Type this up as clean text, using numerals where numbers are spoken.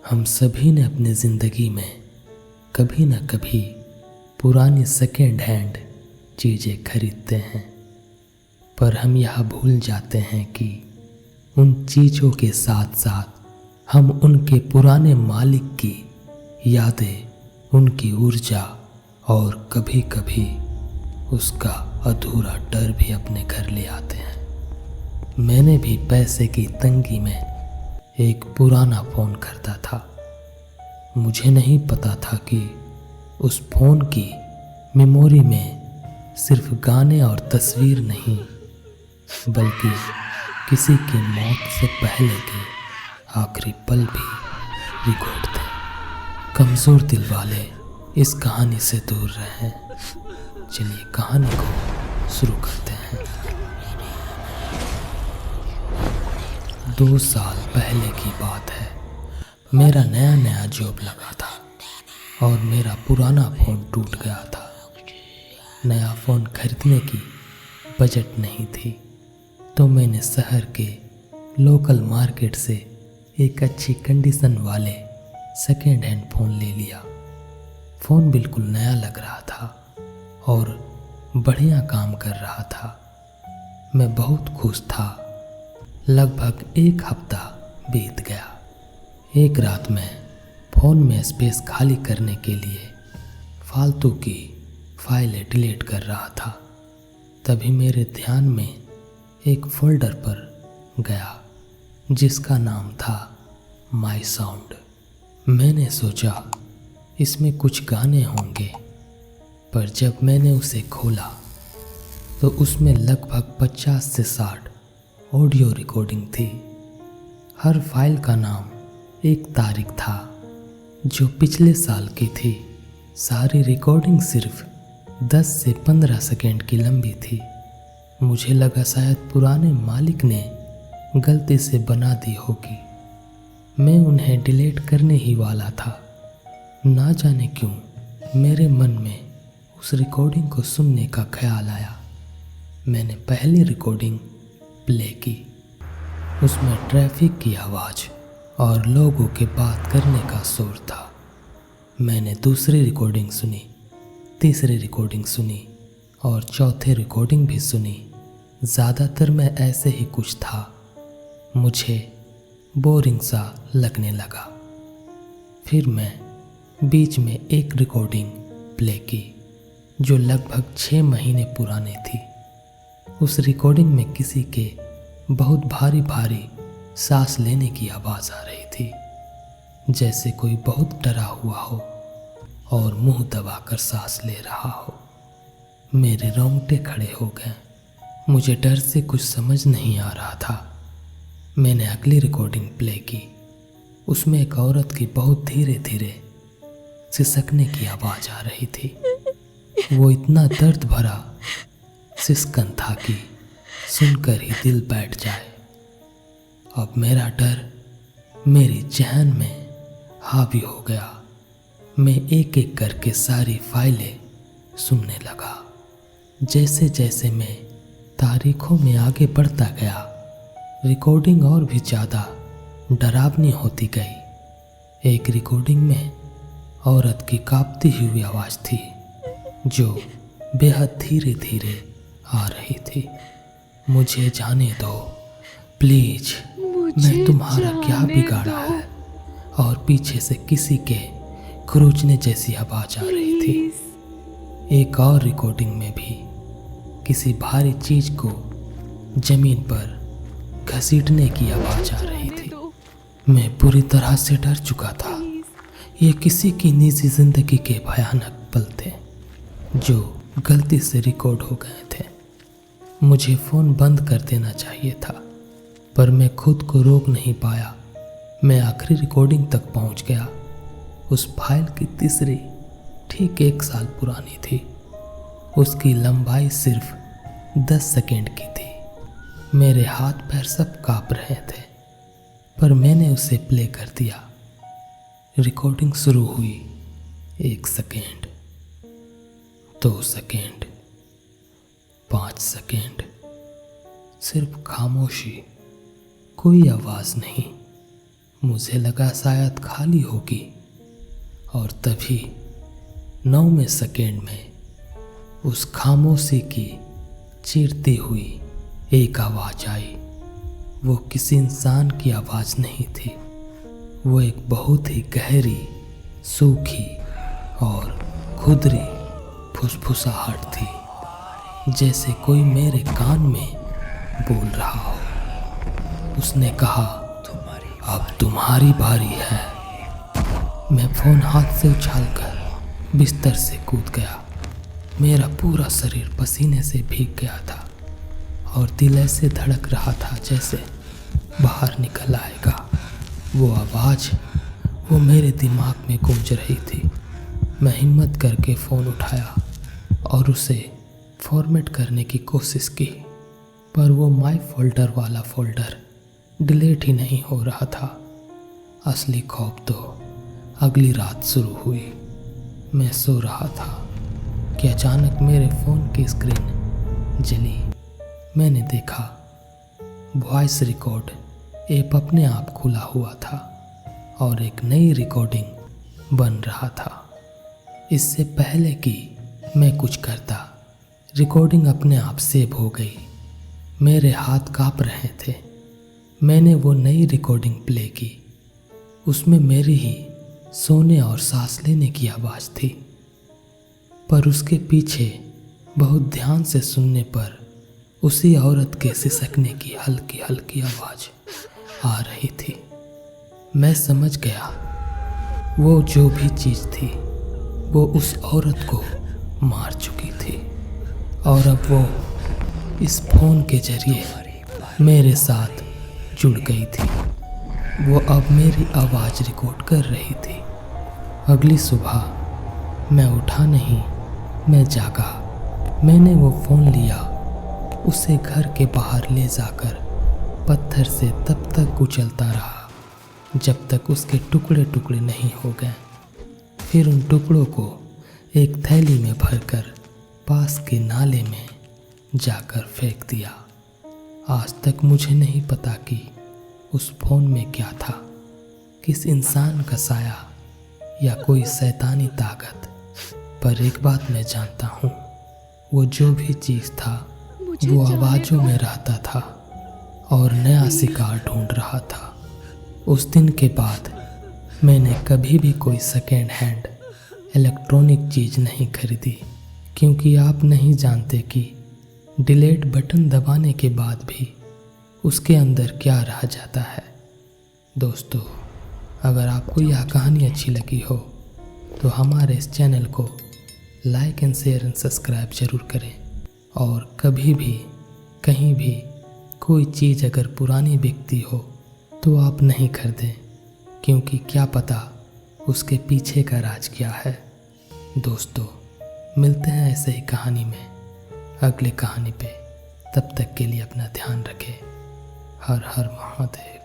हम सभी ने अपनी ज़िंदगी में कभी न कभी पुरानी सेकेंड हैंड चीज़ें खरीदते हैं, पर हम यह भूल जाते हैं कि उन चीज़ों के साथ साथ हम उनके पुराने मालिक की यादें, उनकी ऊर्जा और कभी कभी उसका अधूरा डर भी अपने घर ले आते हैं। मैंने भी पैसे की तंगी में एक पुराना फ़ोन खरीदा था। मुझे नहीं पता था कि उस फ़ोन की मेमोरी में सिर्फ गाने और तस्वीर नहीं, बल्कि किसी की मौत से पहले के आखिरी पल भी रिकॉर्ड थे। कमज़ोर दिल वाले इस कहानी से दूर रहें। चलिए कहानी को शुरू करते हैं। 2 साल पहले की बात है। मेरा नया जॉब लगा था और मेरा पुराना फ़ोन टूट गया था। नया फ़ोन खरीदने की बजट नहीं थी, तो मैंने शहर के लोकल मार्केट से एक अच्छी कंडीशन वाले सेकेंड हैंड फ़ोन ले लिया। फ़ोन बिल्कुल नया लग रहा था और बढ़िया काम कर रहा था। मैं बहुत खुश था। लगभग 1 हफ्ता बीत गया। एक रात में फ़ोन में स्पेस खाली करने के लिए फालतू की फाइलें डिलीट कर रहा था। तभी मेरे ध्यान में एक फ़ोल्डर पर गया जिसका नाम था माई साउंड। मैंने सोचा इसमें कुछ गाने होंगे, पर जब मैंने उसे खोला तो उसमें लगभग 50 से 60 ऑडियो रिकॉर्डिंग थी। हर फाइल का नाम एक तारीख था जो पिछले साल की थी। सारी रिकॉर्डिंग सिर्फ 10 से 15 सेकेंड की लंबी थी। मुझे लगा शायद पुराने मालिक ने गलती से बना दी होगी। मैं उन्हें डिलीट करने ही वाला था। ना जाने क्यों मेरे मन में उस रिकॉर्डिंग को सुनने का ख्याल आया। मैंने पहली रिकॉर्डिंग प्ले की। उसमें ट्रैफिक की आवाज़ और लोगों के बात करने का शोर था। मैंने दूसरी रिकॉर्डिंग सुनी, तीसरी रिकॉर्डिंग सुनी और चौथी रिकॉर्डिंग भी सुनी। ज़्यादातर में ऐसे ही कुछ था। मुझे बोरिंग सा लगने लगा। फिर मैं बीच में एक रिकॉर्डिंग प्ले की जो लगभग 6 महीने पुरानी थी। उस रिकॉर्डिंग में किसी के बहुत भारी भारी सांस लेने की आवाज़ आ रही थी, जैसे कोई बहुत डरा हुआ हो और मुंह दबाकर सांस ले रहा हो। मेरे रोंगटे खड़े हो गए। मुझे डर से कुछ समझ नहीं आ रहा था। मैंने अगली रिकॉर्डिंग प्ले की। उसमें एक औरत की बहुत धीरे धीरे सिसकने की आवाज़ आ रही थी। वो इतना दर्द भरा सिसकन था कि सुनकर ही दिल बैठ जाए। अब मेरा डर मेरी जहन में हावी हो गया। मैं एक एक करके सारी फाइलें सुनने लगा। जैसे जैसे मैं तारीखों में आगे बढ़ता गया, रिकॉर्डिंग और भी ज़्यादा डरावनी होती गई। एक रिकॉर्डिंग में औरत की कांपती हुई आवाज़ थी जो बेहद धीरे धीरे आ रही थी। मुझे जाने दो प्लीज, मैं तुम्हारा क्या बिगाड़ा है। और पीछे से किसी के खरोंचने जैसी आवाज़ आ रही थी। एक और रिकॉर्डिंग में भी किसी भारी चीज़ को जमीन पर घसीटने की आवाज़ आ रही थी। मैं पूरी तरह से डर चुका था। ये किसी की निजी जिंदगी के भयानक पल थे जो गलती से रिकॉर्ड हो गए थे। मुझे फ़ोन बंद कर देना चाहिए था, पर मैं खुद को रोक नहीं पाया। मैं आखिरी रिकॉर्डिंग तक पहुंच गया। उस फाइल की तीसरी ठीक 1 साल पुरानी थी। उसकी लंबाई सिर्फ 10 सेकेंड की थी। मेरे हाथ पैर सब कांप रहे थे, पर मैंने उसे प्ले कर दिया। रिकॉर्डिंग शुरू हुई। 1 सेकेंड, 2 सेकेंड, 5 सेकेंड, सिर्फ खामोशी, कोई आवाज़ नहीं, मुझे लगा शायद खाली होगी, और तभी 9वें सेकेंड में उस खामोशी की चीरती हुई एक आवाज़ आई। वो किसी इंसान की आवाज़ नहीं थी, वो एक बहुत ही गहरी, सूखी और खुदरी फुसफुसाहट थी, जैसे कोई मेरे कान में बोल रहा हो। उसने कहा, अब तुम्हारी बारी है। मैं फ़ोन हाथ से उछालकर बिस्तर से कूद गया। मेरा पूरा शरीर पसीने से भीग गया था और दिल ऐसे धड़क रहा था जैसे बाहर निकल आएगा। वो आवाज़ वो मेरे दिमाग में गूंज रही थी। मैं हिम्मत करके फ़ोन उठाया और उसे फॉर्मेट करने की कोशिश की, पर वो माय फोल्डर वाला फोल्डर डिलीट ही नहीं हो रहा था। असली खौफ तो अगली रात शुरू हुई। मैं सो रहा था कि अचानक मेरे फ़ोन की स्क्रीन जली। मैंने देखा वॉइस रिकॉर्ड ऐप अपने आप खुला हुआ था और एक नई रिकॉर्डिंग बन रहा था। इससे पहले कि मैं कुछ करता, रिकॉर्डिंग अपने आप सेव हो गई। मेरे हाथ काँप रहे थे। मैंने वो नई रिकॉर्डिंग प्ले की। उसमें मेरी ही सोने और सांस लेने की आवाज़ थी, पर उसके पीछे बहुत ध्यान से सुनने पर उसी औरत के सिसकने की हल्की हल्की आवाज़ आ रही थी। मैं समझ गया वो जो भी चीज़ थी वो उस औरत को मार चुकी थी, और अब वो इस फ़ोन के जरिए मेरे साथ जुड़ गई थी। वो अब मेरी आवाज़ रिकॉर्ड कर रही थी। अगली सुबह मैं उठा नहीं, मैं जागा। मैंने वो फ़ोन लिया, उसे घर के बाहर ले जाकर पत्थर से तब तक कुचलता रहा जब तक उसके टुकड़े टुकड़े नहीं हो गए। फिर उन टुकड़ों को एक थैली में भरकर पास के नाले में जाकर फेंक दिया। आज तक मुझे नहीं पता कि उस फ़ोन में क्या था, किस इंसान का साया या कोई शैतानी ताकत। पर एक बात मैं जानता हूँ, वो जो भी चीज़ था वो आवाज़ों में रहता था और नया शिकार ढूंढ रहा था। उस दिन के बाद मैंने कभी भी कोई सेकेंड हैंड इलेक्ट्रॉनिक चीज़ नहीं खरीदी, क्योंकि आप नहीं जानते कि डिलीट बटन दबाने के बाद भी उसके अंदर क्या रह जाता है। दोस्तों, अगर आपको यह कहानी अच्छी लगी हो तो हमारे इस चैनल को like and share and subscribe ज़रूर करें। और कभी भी कहीं भी कोई चीज़ अगर पुरानी बिकती हो तो आप नहीं खरीदें, क्योंकि क्या पता उसके पीछे का राज क्या है। दोस्तों, मिलते हैं ऐसे ही कहानी में अगली कहानी पे। तब तक के लिए अपना ध्यान रखें। हर हर महादेव।